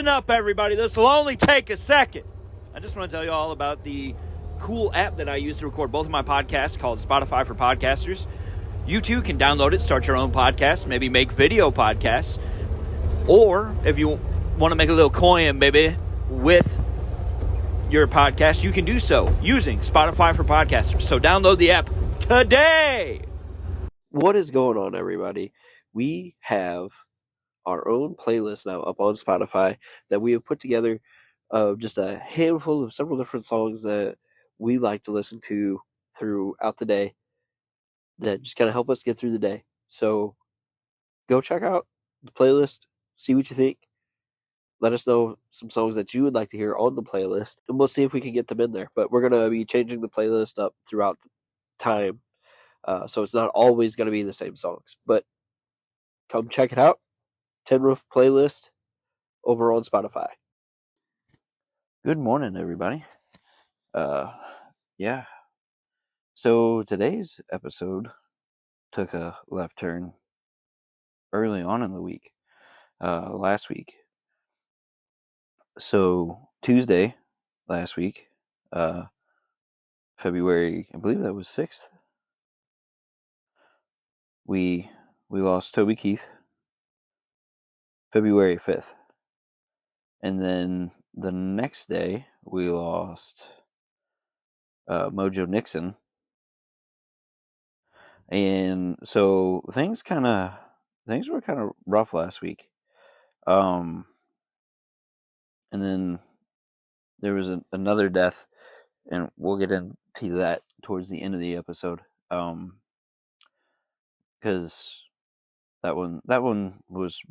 Listen up, everybody. This will only take a second. I just want to tell you all about the cool app that I use to record both of my podcasts called Spotify for Podcasters. You too can download it, start your own podcast, maybe make video podcasts. Or if you want to make a little coin, baby, with your podcast, you can do so using Spotify for Podcasters. So download the app today. What is going on, everybody? We have our own playlist now up on Spotify that we have put together of just a handful of several different songs that we like to listen to throughout the day that just kind of help us get through the day. So go check out the playlist, see what you think. Let us know some songs that you would like to hear on the playlist, and we'll see if we can get them in there. But we're going to be changing the playlist up throughout time. So it's not always going to be the same songs, but come check it out. Tin Roof playlist over on Spotify. Good morning, everybody. Yeah. So today's episode took a left turn early on in the week, last week. So Tuesday last week, February, I believe that was 6th, we lost Toby Keith, February 5th. And then the next day, we lost Mojo Nixon. And so things were kind of rough last week. And then there was another death, and we'll get into that towards the end of the episode. Because that one was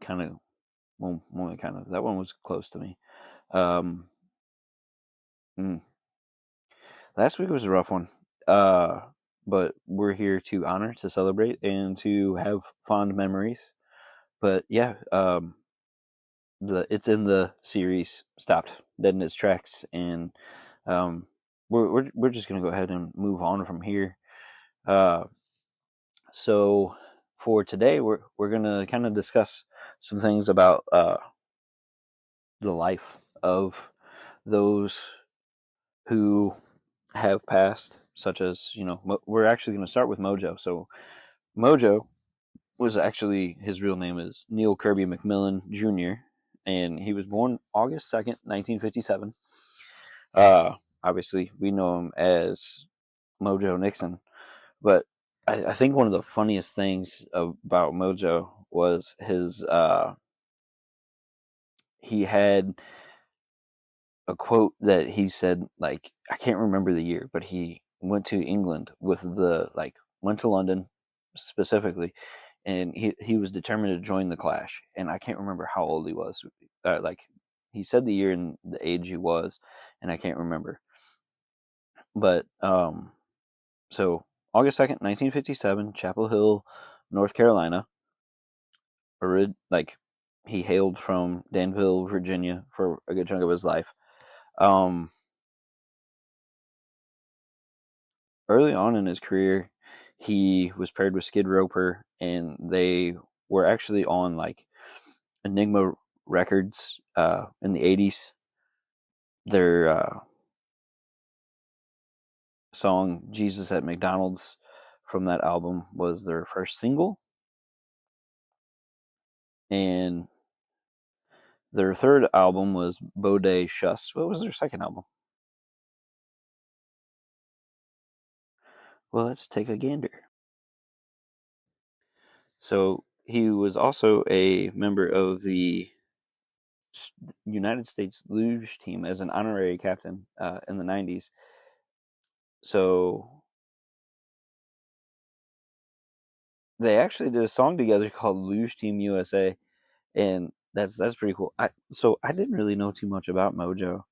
kind of, well, more kind of, that one was close to me. Last week was a rough one. But we're here to honor, to celebrate, and to have fond memories. But yeah, it's in the series stopped dead in its tracks, and we're just gonna go ahead and move on from here. So for today, we're gonna kind of discuss some things about the life of those who have passed, such as, we're actually going to start with Mojo. So Mojo was actually, his real name is Neil Kirby McMillan Jr., and he was born August 2nd, 1957. Obviously, we know him as Mojo Nixon, but I think one of the funniest things about Mojo was his, he had a quote that he said, like, I can't remember the year, but he went to England went to London specifically, and he was determined to join the Clash. And I can't remember how old he was. He said the year and the age he was, and I can't remember. But so August 2nd, 1957, Chapel Hill, North Carolina. He hailed from Danville, Virginia for a good chunk of his life. Early on in his career, he was paired with Skid Roper, and they were actually on like Enigma Records in the 80s. Their song Jesus at McDonald's from that album was their first single. And their third album was Bode Shuss. What was their second album? Well, let's take a gander. So he was also a member of the United States luge team as an honorary captain in the 90s. So they actually did a song together called Luge Team USA, and that's pretty cool. I didn't really know too much about Mojo.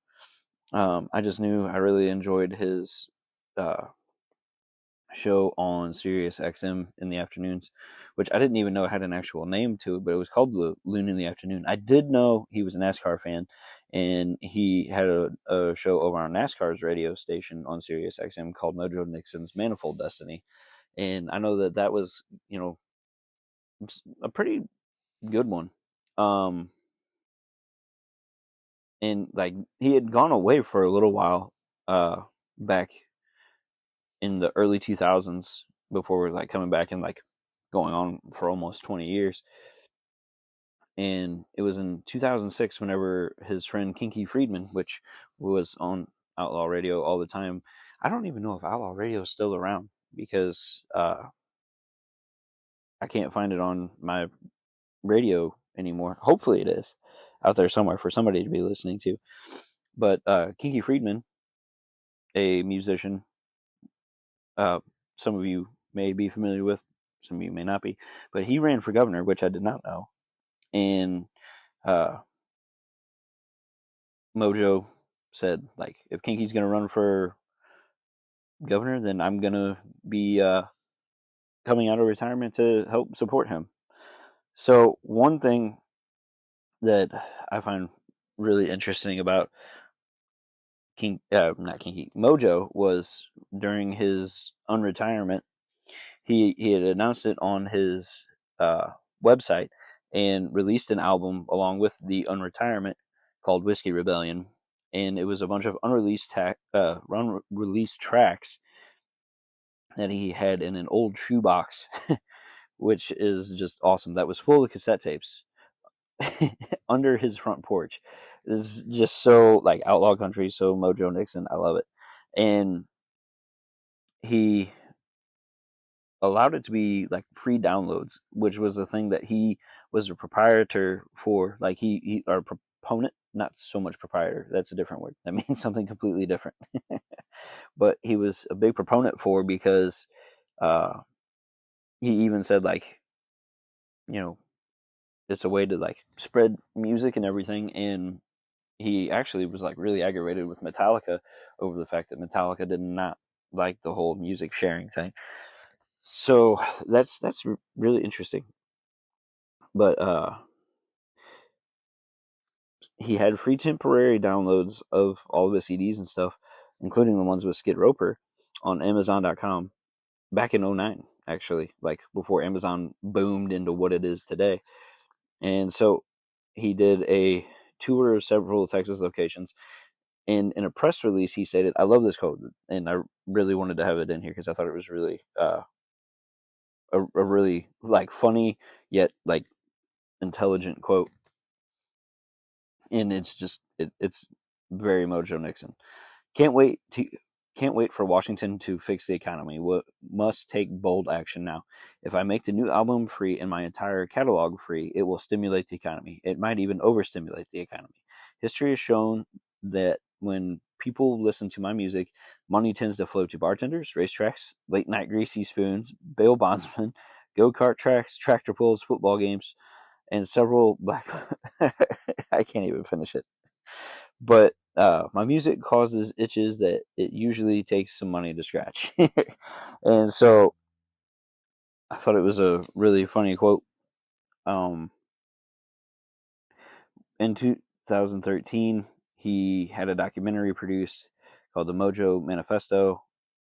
I just knew I really enjoyed his show on Sirius XM in the afternoons, which I didn't even know had an actual name to it, but it was called Loon in the Afternoon. I did know he was a NASCAR fan, and he had a show over on NASCAR's radio station on Sirius XM called Mojo Nixon's Manifold Destiny. And I know that was, a pretty good one. and like he had gone away for a little while back in the early 2000s before like coming back and like going on for almost 20 years. And it was in 2006 whenever his friend Kinky Friedman, which was on Outlaw Radio all the time. I don't even know if Outlaw Radio is still around because I can't find it on my radio anymore. Hopefully it is out there somewhere for somebody to be listening to. But Kinky Friedman, a musician, some of you may be familiar with, some of you may not be, but he ran for governor, which I did not know. And Mojo said, like, if Kinky's going to run for governor, then I'm going to be coming out of retirement to help support him. So one thing that I find really interesting about not Kinky, Mojo was during his unretirement, he had announced it on his website and released an album along with the unretirement called Whiskey Rebellion, and it was a bunch of unreleased tracks that he had in an old shoebox, which is just awesome. That was full of cassette tapes under his front porch. It's just so like outlaw country, so Mojo Nixon. I love it. And he allowed it to be like free downloads, which was a thing that he was a proprietor for. Like he or proponent, not so much proprietor. That's a different word. That means something completely different. But he was a big proponent for because he even said like, you know, it's a way to like spread music and everything. And he actually was like really aggravated with Metallica over the fact that Metallica did not like the whole music sharing thing. So that's really interesting. But he had free temporary downloads of all of his CDs and stuff, including the ones with Skid Roper on Amazon.com back in 2009, actually, like before Amazon boomed into what it is today. And so he did a tour of several Texas locations. And in a press release, he stated, I love this quote, and I really wanted to have it in here because I thought it was really a really like funny yet like intelligent quote. And it's just it's very Mojo Nixon. Can't wait for Washington to fix the economy. Must take bold action now. If I make the new album free and my entire catalog free, it will stimulate the economy. It might even overstimulate the economy. History has shown that when people listen to my music, money tends to flow to bartenders, racetracks, late night greasy spoons, bail bondsmen, go-kart tracks, tractor pulls, football games, and several black I can't even finish it. But my music causes itches that it usually takes some money to scratch. And so I thought it was a really funny quote. In 2013, he had a documentary produced called The Mojo Manifesto,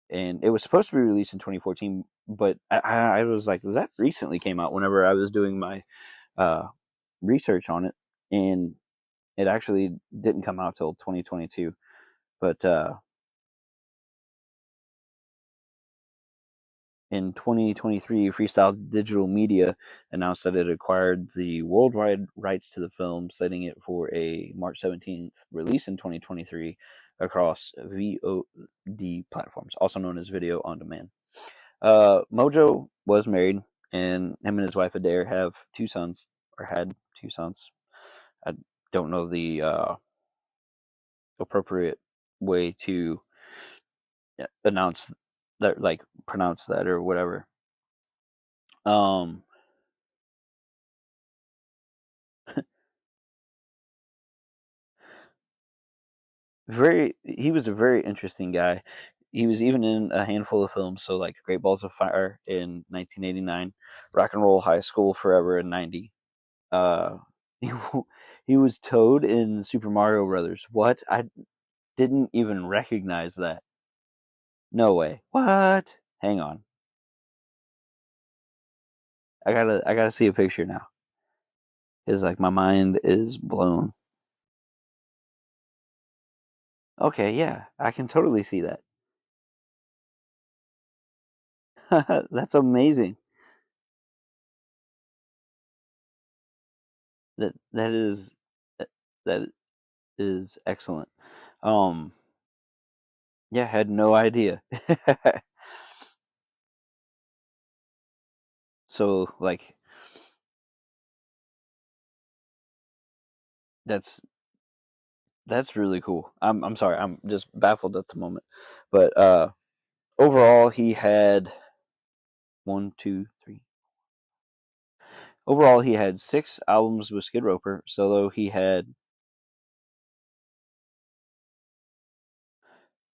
and it was supposed to be released in 2014, but I was like, that recently came out whenever I was doing my research on it, and it actually didn't come out till 2022. But in 2023, Freestyle Digital Media announced that it acquired the worldwide rights to the film, setting it for a March 17th release in 2023 across VOD platforms, also known as video on demand. Mojo was married, and him and his wife Adair have two sons, or had two sons. I don't know the appropriate way to announce that, like pronounce that or whatever. He was a very interesting guy. He was even in a handful of films, so like Great Balls of Fire in 1989, Rock and Roll High School Forever in 90. Uh, he, he was Toad in Super Mario Brothers. What? I didn't even recognize that. No way. What? Hang on. I gotta see a picture now. It's like my mind is blown. Okay, yeah, I can totally see that. That's amazing. That is that is excellent. Um, yeah, had no idea. So like that's that's really cool. I'm sorry, I'm just baffled at the moment. But overall he had one, two, three. Overall he had 6 albums with Skid Roper. Solo he had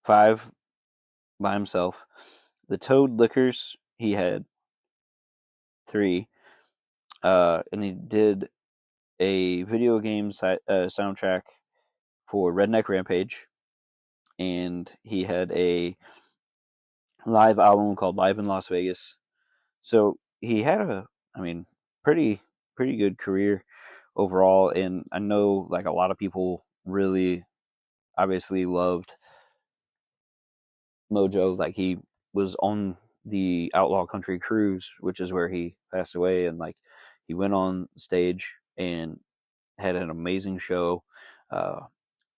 5 by himself. The Toad Liquors he had 3. And he did a video game soundtrack for Redneck Rampage, and he had a live album called Live in Las Vegas. So he had I mean, pretty pretty good career overall. And I know like a lot of people really obviously loved Mojo. Like he was on the Outlaw Country Cruise, which is where he passed away, and like he went on stage and had an amazing show. Uh,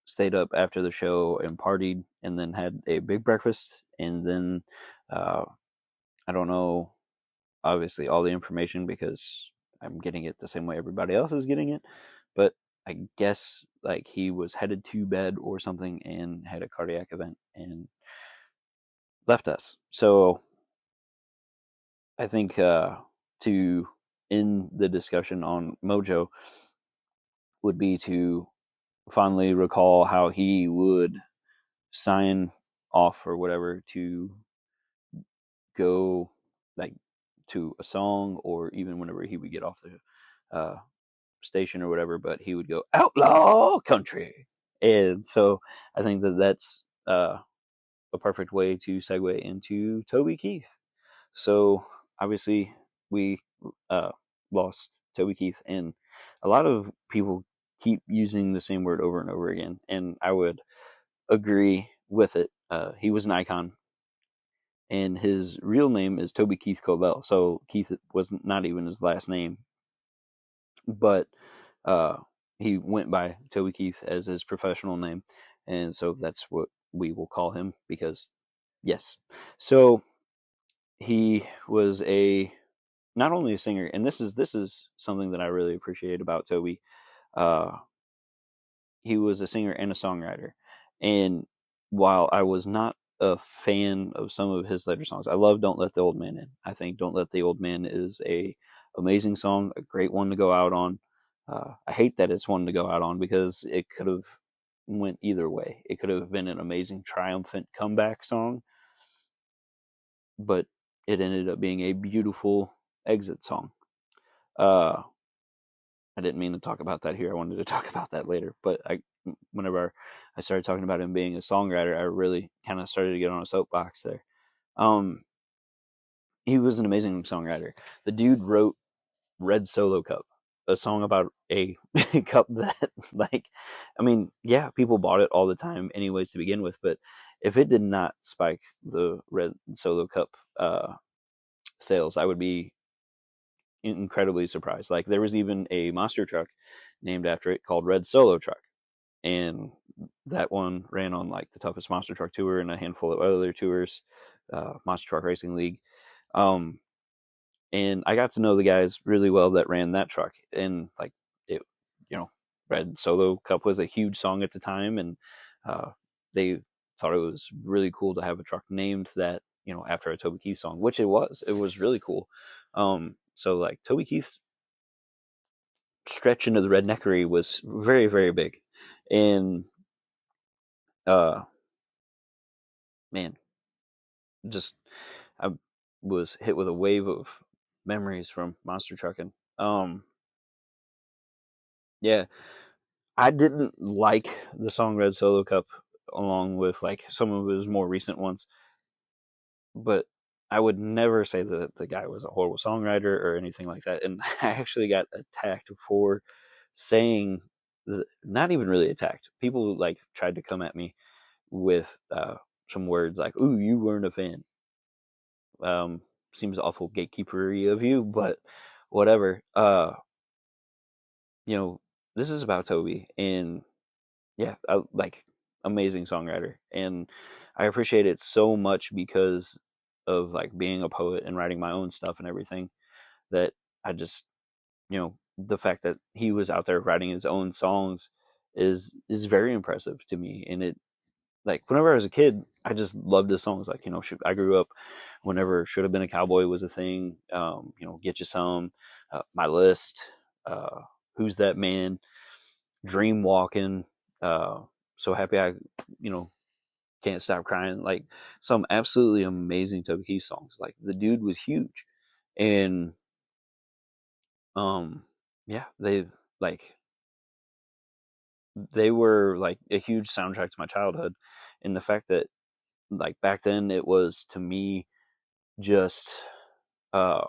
Stayed up after the show and partied, and then had a big breakfast, and then uh, I don't know, obviously all the information because I'm getting it the same way everybody else is getting it, but I guess like he was headed to bed or something and had a cardiac event and left us. So I think to end the discussion on Mojo would be to fondly recall how he would sign off or whatever to go like to a song, or even whenever he would get off the station or whatever, but he would go outlaw country. And so I think that that's a perfect way to segue into Toby Keith. So obviously we uh, lost Toby Keith, and a lot of people keep using the same word over and over again, and I would agree with it. He was an icon, and his real name is Toby Keith Covell. So Keith was not even his last name, but uh, he went by Toby Keith as his professional name, and so that's what we will call him because, yes. So he was a not only a singer, and this is something that I really appreciate about Toby. Uh, he was a singer and a songwriter. And while I was not a fan of some of his later songs, I love "Don't Let the Old Man In." I think "Don't Let the Old Man" is a amazing song, a great one to go out on. I hate that it's one to go out on because it could have went either way. It could have been an amazing triumphant comeback song, but it ended up being a beautiful exit song. Uh, I didn't mean to talk about that here. I wanted to talk about that later. But whenever I started talking about him being a songwriter, I really kind of started to get on a soapbox there. Um, he was an amazing songwriter. The dude wrote Red Solo Cup, a song about a cup that, like, I mean, yeah, people bought it all the time, anyways, to begin with. But if it did not spike the Red Solo Cup sales, I would be incredibly surprised. Like, there was even a monster truck named after it called Red Solo Truck, and that one ran on like the toughest monster truck tour and a handful of other tours, monster truck racing league. um and I got to know the guys really well that ran that truck, and like it, you know, Red Solo Cup was a huge song at the time, and they thought it was really cool to have a truck named that, you know, after a Toby Keith song, which it was really cool. So like Toby Keith's stretch into the redneckery was very very big, and uh man, just I was hit with a wave of memories from monster trucking. Yeah, I didn't like the song Red Solo Cup along with like some of his more recent ones, but I would never say that the guy was a horrible songwriter or anything like that. And I actually got attacked for saying, not even really attacked. People like tried to come at me with some words like, "Ooh, you weren't a fan." Seems awful gatekeepery of you, but whatever. You know, this is about Toby, and yeah, like amazing songwriter, and I appreciate it so much because of like being a poet and writing my own stuff and everything. That I just, the fact that he was out there writing his own songs is very impressive to me, and it like whenever I was a kid, I just loved his songs. Like, I grew up whenever "Should Have Been a Cowboy" was a thing. "Get You Some," "My List," "Who's That Man," "Dream Walking," "So Happy I," you know, "Can't Stop Crying." Like some absolutely amazing Toby Keith songs. Like the dude was huge, and yeah, like they were like a huge soundtrack to my childhood, and the fact that like back then it was to me just uh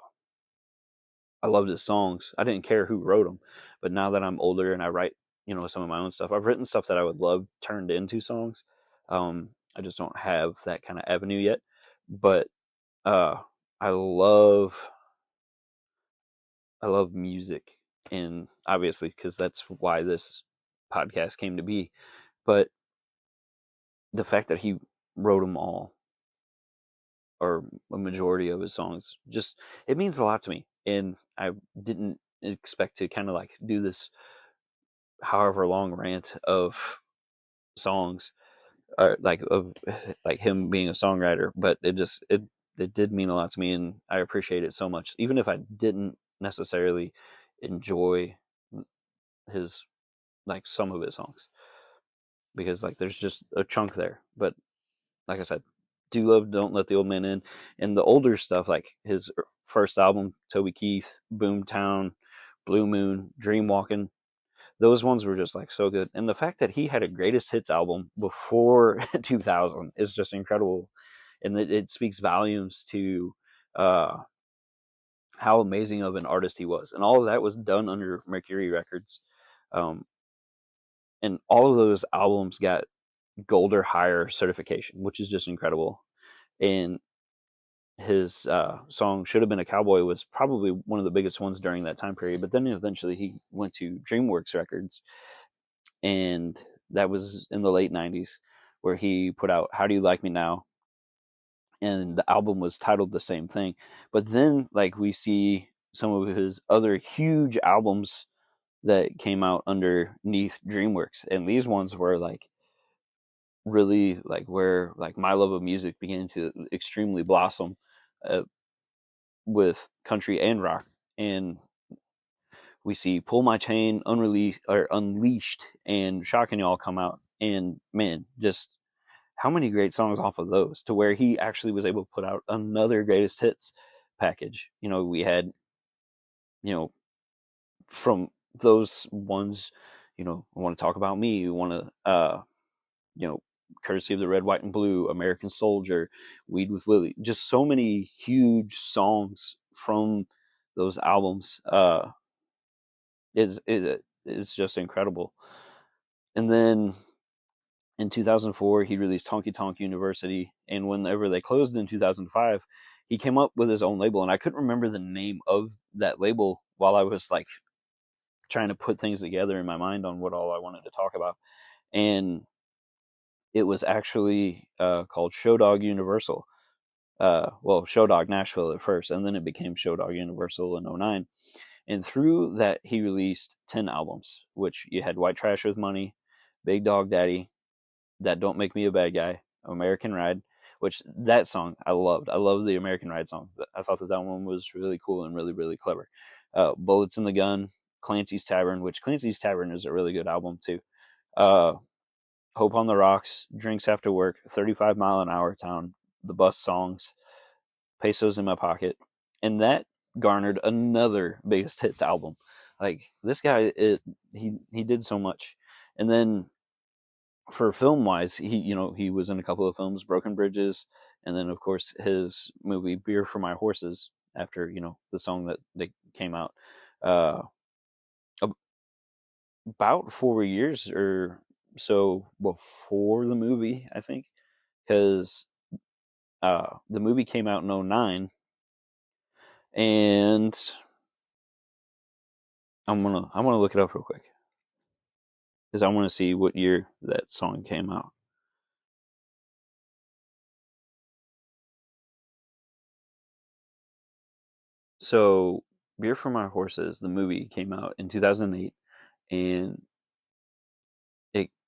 I loved his songs. I didn't care who wrote them, but now that I'm older and I write, some of my own stuff, I've written stuff that I would love turned into songs. I just don't have that kind of avenue yet. But uh, I love I love music, and obviously because that's why this podcast came to be. But the fact that he wrote them all, or a majority of his songs, just it means a lot to me. And I didn't expect to kind of like do this however long rant of songs, or like of like him being a songwriter, but it did mean a lot to me, and I appreciate it so much, even if I didn't necessarily enjoy his like some of his songs, because like there's just a chunk there. But like I said, do love "Don't Let the Old Man In," and the older stuff like his first album, Toby Keith, Boomtown, Blue Moon, Dream Walking. Those ones were just like so good, and the fact that he had a greatest hits album before 2000 is just incredible, and it speaks volumes to uh, how amazing of an artist he was, and all of that was done under Mercury Records, um, and all of those albums got gold or higher certification, which is just incredible. And his song "Should Have Been a Cowboy" was probably one of the biggest ones during that time period. But then eventually he went to DreamWorks Records, and that was in the late 90s, where he put out "How Do You Like Me Now," and the album was titled the same thing. But then like we see some of his other huge albums that came out underneath DreamWorks, and these ones were like really like where like my love of music began to extremely blossom, uh, with country and rock. And we see "Pull My Chain," "Unreleased" or "Unleashed," and "Shocking Y'all" come out, and man, just how many great songs off of those, to where he actually was able to put out another greatest hits package. We had, you know, from those ones, "I Want to Talk About Me," "You Want to," you know, "Courtesy of the Red, White, and Blue," "American Soldier," "Weed with Willie," just so many huge songs from those albums. Is just incredible. And then in 2004, he released Honky Tonk University, and whenever they closed in 2005, he came up with his own label, and I couldn't remember the name of that label while I was like trying to put things together in my mind on what all I wanted to talk about, and it was actually called Show Dog Universal. Well, Show Dog Nashville at first, and then it became Show Dog Universal in '09. And through that, he released 10 albums, which you had "White Trash with Money," "Big Dog Daddy," "That Don't Make Me a Bad Guy," "American Ride," which that song I loved. I love the American Ride song. I thought that one was really cool and really, really clever. "Bullets in the Gun," "Clancy's Tavern," which Clancy's Tavern is a really good album too. Uh, "Hope on the Rocks," "Drinks After Work," "35 Mile an Hour Town," "The Bus Songs," "Pesos in My Pocket," and that garnered another biggest hits album. Like this guy, he did so much. And then for film wise, he was in a couple of films, Broken Bridges, and then of course his movie Beer for My Horses, after the song that they came out. Uh, about 4 years or so before the movie, I think, because the movie came out in 09, and I'm gonna look it up real quick because I want to see what year that song came out. So, Beer for My Horses, the movie came out in 2008, and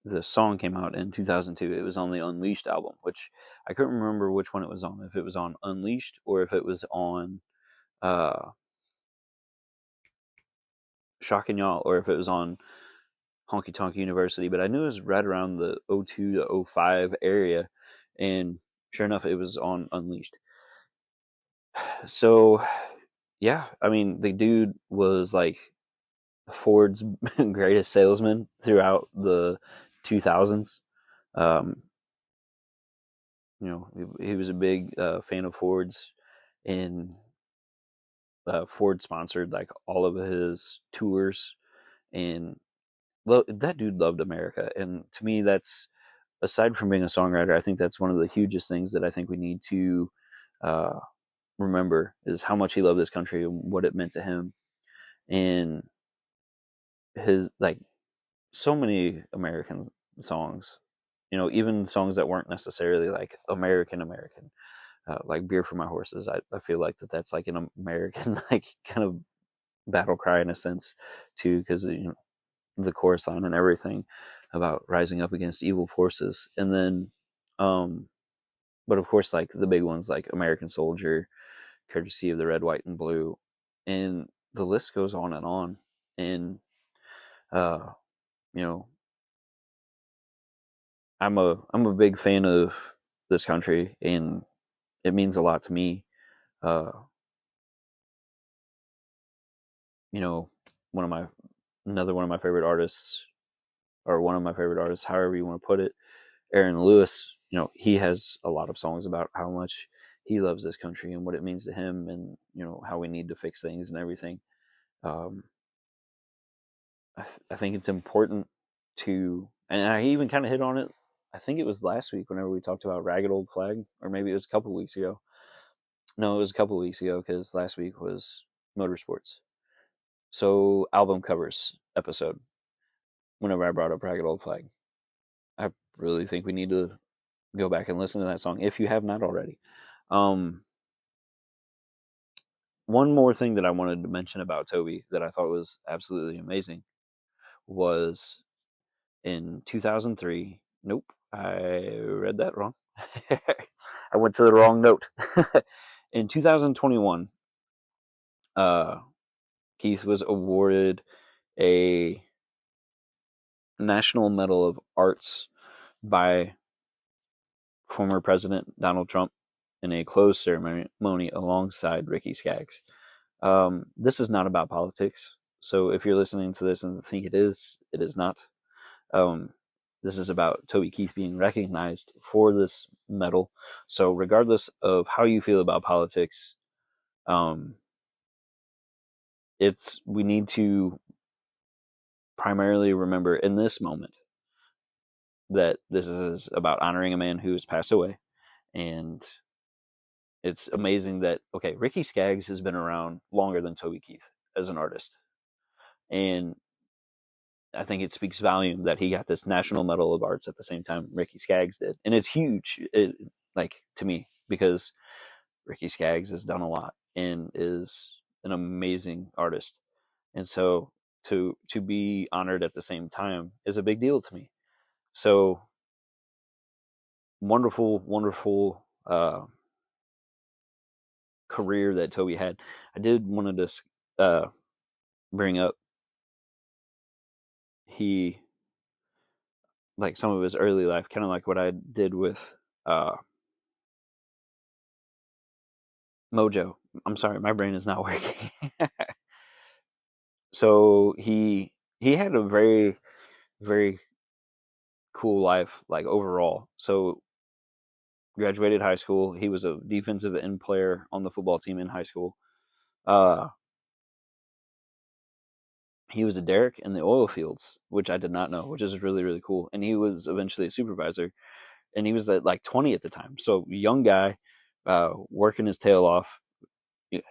the song came out in 2002. It was on the Unleashed album, which I couldn't remember which one it was on. If it was on Unleashed or if it was on uh, Shocking Y'all, or if it was on Honky Tonk University. But I knew it was right around the 02 to 05 area, and sure enough, it was on Unleashed. So, yeah, I mean, the dude was like Ford's greatest salesman throughout the 2000s. Um, you know, he was a big fan of Ford's, and Ford sponsored like all of his tours, and that dude loved America. And to me, that's, aside from being a songwriter, I think that's one of the hugest things that I think we need to uh, remember is how much he loved this country and what it meant to him. And his, like, so many American songs, you know, even songs that weren't necessarily like American, like Beer for My Horses. I feel like that's like an American, like, kind of battle cry in a sense too, because, you know, the chorus line and everything about rising up against evil forces. And then, but of course, like the big ones like American Soldier, Courtesy of the Red, White, and Blue, and the list goes on and on. And uh, you know, I'm a big fan of this country, and it means a lot to me. Uh, you know, one of my another one of my favorite artists, or one of my favorite artists, however you want to put it, Aaron Lewis. You know, he has a lot of songs about how much he loves this country and what it means to him, and, you know, how we need to fix things and everything. Um, I think it's important to, and I even kind of hit on it. I think it was last week whenever we talked about Ragged Old Flag, or maybe it was a couple of weeks ago. No, it was a couple of weeks ago because last week was motorsports. So, album covers episode. Whenever I brought up Ragged Old Flag, I really think we need to go back and listen to that song if you have not already. Um, One more thing that I wanted to mention about Toby that I thought was absolutely amazing was in 2003. Nope, I read that wrong. I went to the wrong note. In 2021, uh, Keith was awarded a National Medal of Arts by former President Donald Trump in a closed ceremony alongside Ricky Skaggs. This is not about politics. So if you're listening to this and think it is not. Um, this is about Toby Keith being recognized for this medal. So regardless of how you feel about politics, um, we need to primarily remember in this moment that this is about honoring a man who has passed away. And it's amazing that, okay, Ricky Skaggs has been around longer than Toby Keith as an artist. And I think it speaks volume that he got this National Medal of Arts at the same time Ricky Skaggs did. And it's huge, like, to me, because Ricky Skaggs has done a lot and is an amazing artist. And so to be honored at the same time is a big deal to me. So wonderful, wonderful career that Toby had. I did want to bring up he, like, some of his early life, kind of like what I did with Mojo. I'm sorry, my brain is not working. So he had a very, very cool life, like, overall. So graduated high school. He was a defensive end player on the football team in high school. Uh, he was a derrick in the oil fields, which I did not know, which is really, really cool. And he was eventually a supervisor, and he was at like 20 at the time. So young guy, working his tail off.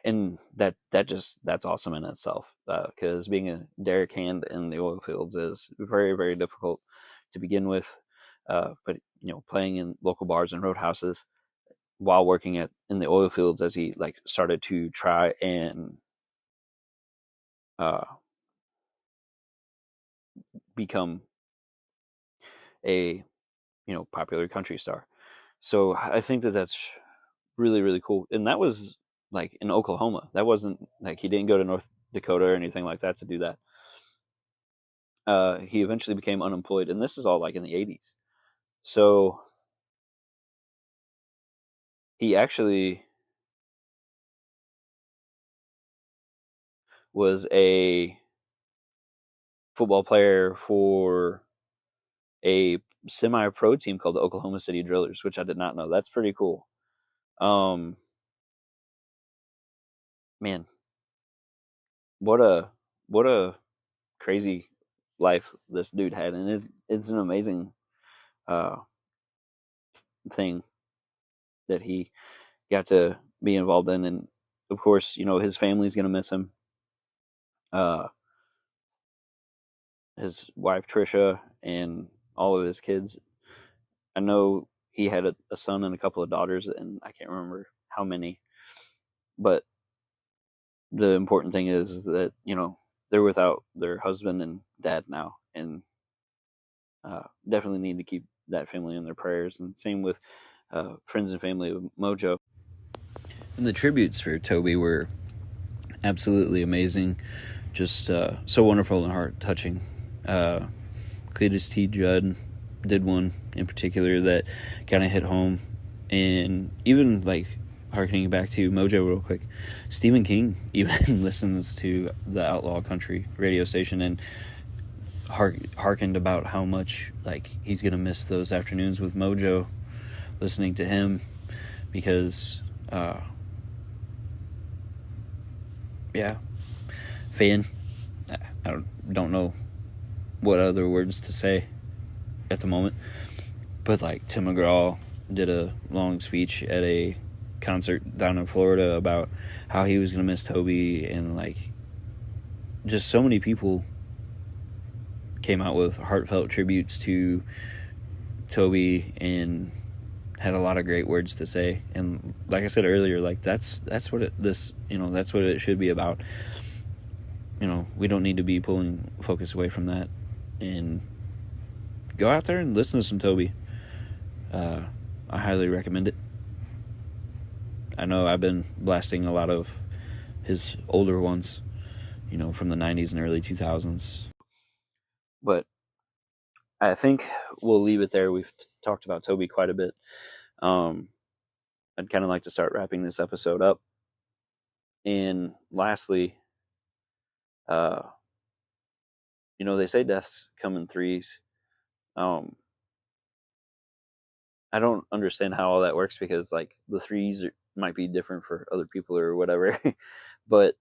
And that's awesome in itself, because being a derrick hand in the oil fields is very, very difficult to begin with. But playing in local bars and roadhouses while working in the oil fields, as he like started to try and uh, become a popular country star. So I think that's really, really cool. And that was like in Oklahoma. That wasn't like he didn't go to North Dakota or anything like that to do that. He eventually became unemployed, and this is all like in the 80s. So he actually was a football player for a semi-pro team called the Oklahoma City Drillers, which I did not know. That's pretty cool. Man, what a crazy life this dude had, and it's an amazing uh, thing that he got to be involved in. And of course, his family's gonna miss him. His wife Trisha and all of his kids. I know he had a son and a couple of daughters, and I can't remember how many. But the important thing is that they're without their husband and dad now, and definitely need to keep that family in their prayers. And same with friends and family of Mojo. And the tributes for Toby were absolutely amazing, just so wonderful and heart touching. Cletus T. Judd did one in particular that kind of hit home, and even like harkening back to Mojo real quick, Stephen King even listens to the Outlaw Country radio station and harkened about how much like he's gonna miss those afternoons with Mojo, listening to him, because fan. I don't know what other words to say at the moment, but like Tim McGraw did a long speech at a concert down in Florida about how he was gonna miss Toby, and like just so many people came out with heartfelt tributes to Toby and had a lot of great words to say. And like I said earlier, like that's what that's what it should be about. We don't need to be pulling focus away from that, and go out there and listen to some Toby. I highly recommend it. I know I've been blasting a lot of his older ones, from the 90s and early 2000s. But I think we'll leave it there. We've talked about Toby quite a bit. I'd kind of like to start wrapping this episode up. And lastly, they say deaths come in threes. I don't understand how all that works, because like the threes might be different for other people or whatever. But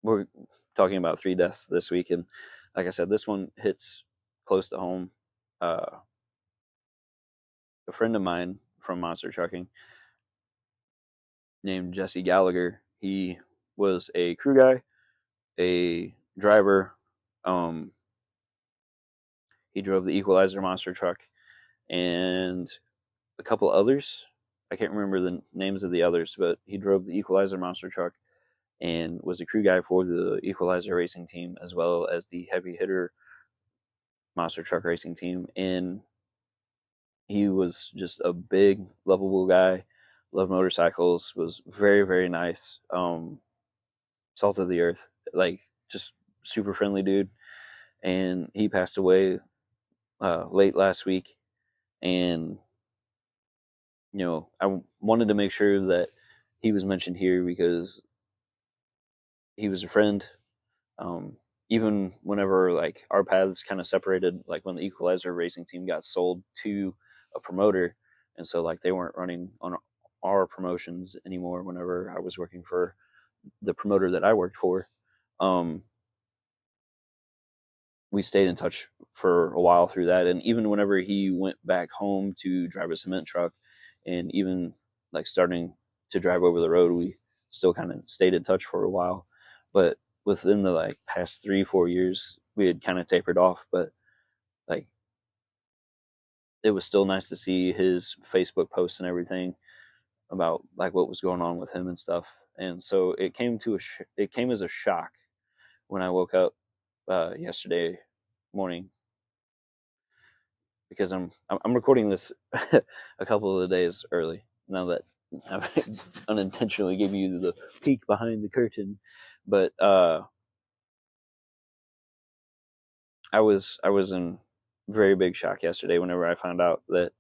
we're talking about 3 deaths this week, and like I said, this one hits close to home. A friend of mine from monster trucking named Jesse Gallagher, he was a crew guy, a driver. He drove the Equalizer monster truck and a couple others. I can't remember the names of the others, but he drove the Equalizer monster truck and was a crew guy for the Equalizer racing team, as well as the heavy hitter monster truck racing team. And he was just a big, lovable guy, loved motorcycles, was very, very nice. Salt of the earth, like just super friendly dude. And he passed away late last week. And, I wanted to make sure that he was mentioned here, because he was a friend. Even whenever like our paths kind of separated, like when the Equalizer racing team got sold to a promoter, and so like they weren't running on our promotions anymore whenever I was working for the promoter that I worked for. we stayed in touch for a while through that. And even whenever he went back home to drive a cement truck, and even like starting to drive over the road, we still kind of stayed in touch for a while. But within the like past 3-4 years, we had kind of tapered off. But like, it was still nice to see his Facebook posts and everything about like what was going on with him and stuff. And so it came it came as a shock when I woke up yesterday morning, because I'm recording this a couple of days early now that I've unintentionally gave you the peek behind the curtain. But I was in very big shock yesterday whenever I found out that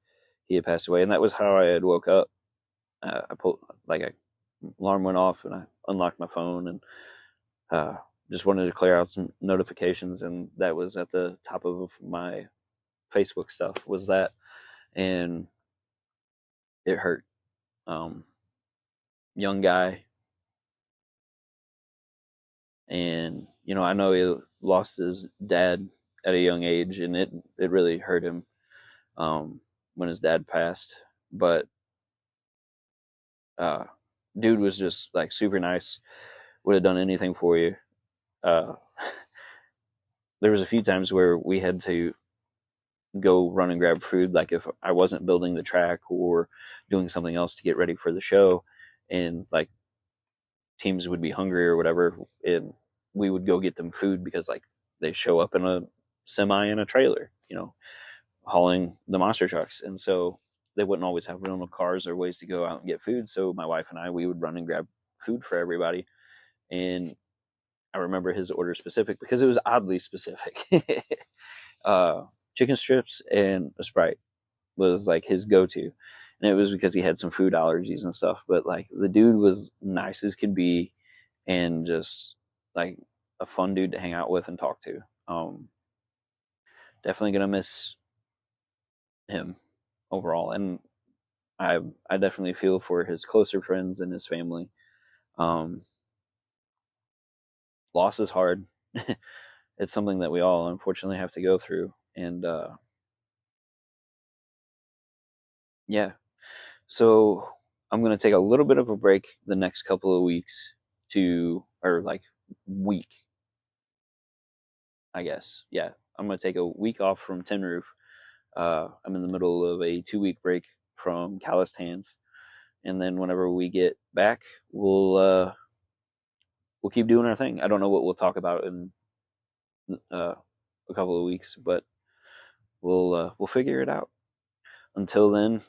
he had passed away, and that was how I had woke up. I pulled like a alarm went off, and I unlocked my phone and just wanted to clear out some notifications, and that was at the top of my Facebook stuff was that, and it hurt. Young guy, and I know he lost his dad at a young age, and it really hurt him when his dad passed. But dude was just like super nice, would have done anything for you. There was a few times where we had to go run and grab food, like if I wasn't building the track or doing something else to get ready for the show, and like teams would be hungry or whatever, and we would go get them food because like they show up in a semi and a trailer, hauling the monster trucks, and so they wouldn't always have rental cars or ways to go out and get food. So my wife and I, we would run and grab food for everybody. And I remember his order specific because it was oddly specific. Chicken strips and a Sprite was like his go-to, and it was because he had some food allergies and stuff. But like the dude was nice as could be, and just like a fun dude to hang out with and talk to. Definitely gonna miss him overall, and I definitely feel for his closer friends and his family. Loss is hard. It's something that we all unfortunately have to go through, and yeah. So I'm gonna take a little bit of a break the next couple of weeks or like week, I guess. Yeah, I'm gonna take a week off from Tin Roof. I'm in the middle of a 2-week break from Calloused Hands, and then whenever we get back, we'll keep doing our thing. I don't know what we'll talk about in a couple of weeks, but we'll figure it out. Until then,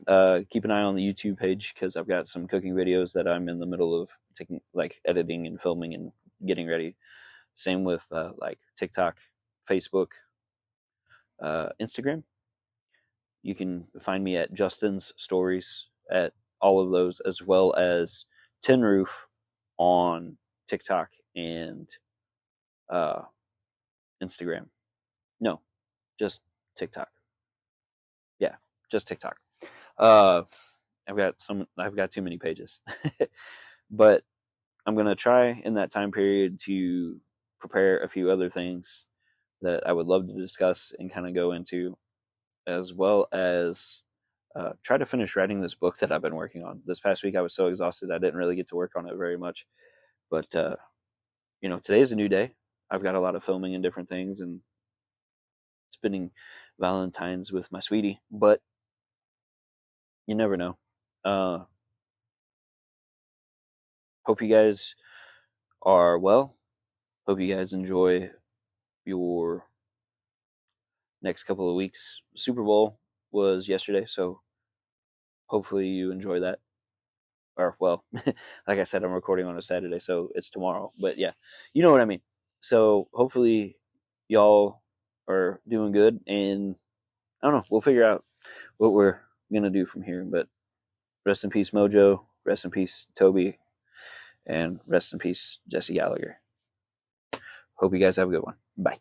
keep an eye on the YouTube page because I've got some cooking videos that I'm in the middle of taking, like editing and filming and getting ready. Same with like TikTok, Facebook, Instagram. You can find me at Justin's Stories at all of those, as well as Tin Roof on TikTok and Instagram. No, just TikTok. Yeah, just TikTok. I've got too many pages. But I'm gonna try in that time period to prepare a few other things that I would love to discuss and kind of go into, as well as try to finish writing this book that I've been working on. This past week I was so exhausted I didn't really get to work on it very much. But today's a new day. I've got a lot of filming and different things and spending Valentine's with my sweetie, but you never know. Hope you guys are well. Hope you guys enjoy your next couple of weeks. Super Bowl was yesterday, so hopefully you enjoy that. Or, well, like I said, I'm recording on a Saturday, so it's tomorrow. But yeah, you know what I mean. So hopefully y'all are doing good, and I don't know, we'll figure out what we're gonna do from here. But rest in peace, Mojo. Rest in peace, Toby. And rest in peace, Jesse Gallagher. Hope you guys have a good one. Bye.